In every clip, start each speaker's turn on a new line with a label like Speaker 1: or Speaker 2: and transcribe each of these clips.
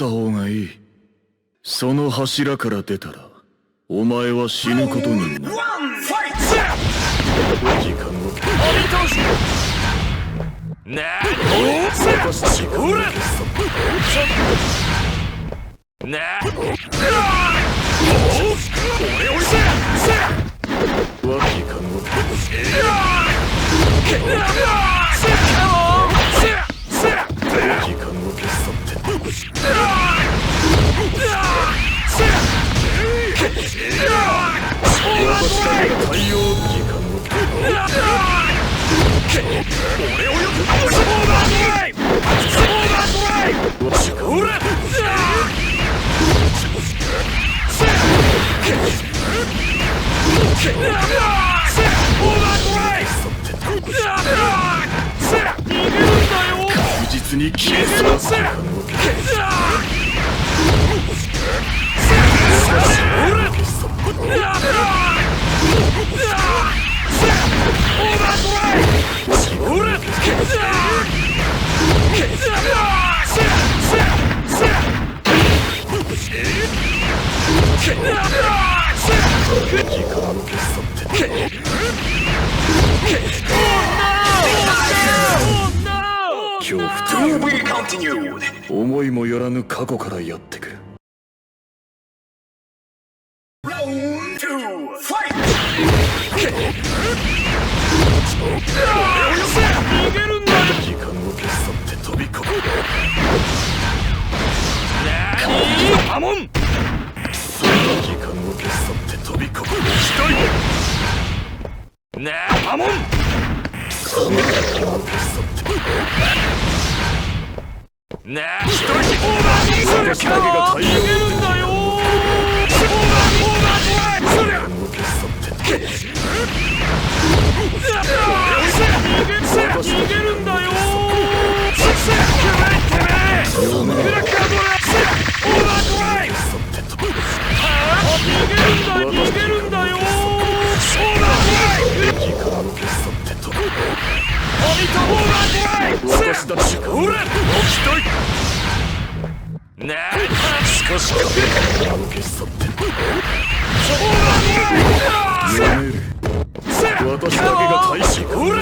Speaker 1: った方がいい。その柱から出たらお前は死ぬことになる。時間を私がほら確実に消えそうせ恐怖と思いもよらぬ過去からやってくる。時間を消さって飛び込む。アモン。そんな時間を消さって飛び込む。アモン。そんな時間を消さって私だけが対応できるんだよ。逃げるんだよ。私だしかほら少しか消し去ってやめる。私だけが大使ほら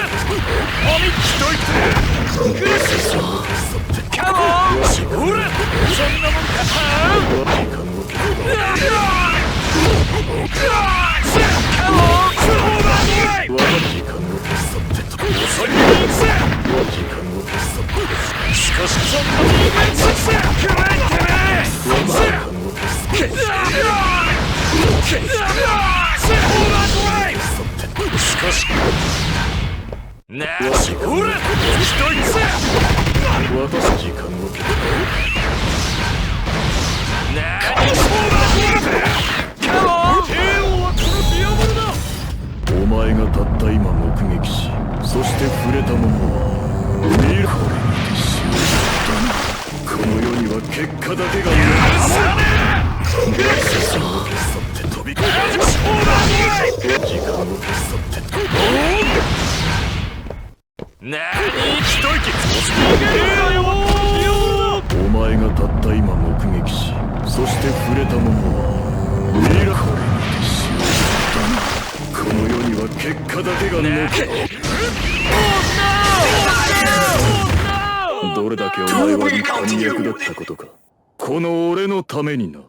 Speaker 1: お前がたった今目撃し、そして触れたものは見るこれにてしまった。この世には結果だけがお前がたった今目撃し、そして触れたものは見るこれにてしまった。この世には結果だけが残る。どれだけお前は立派に役立ったことか、この俺のためにな。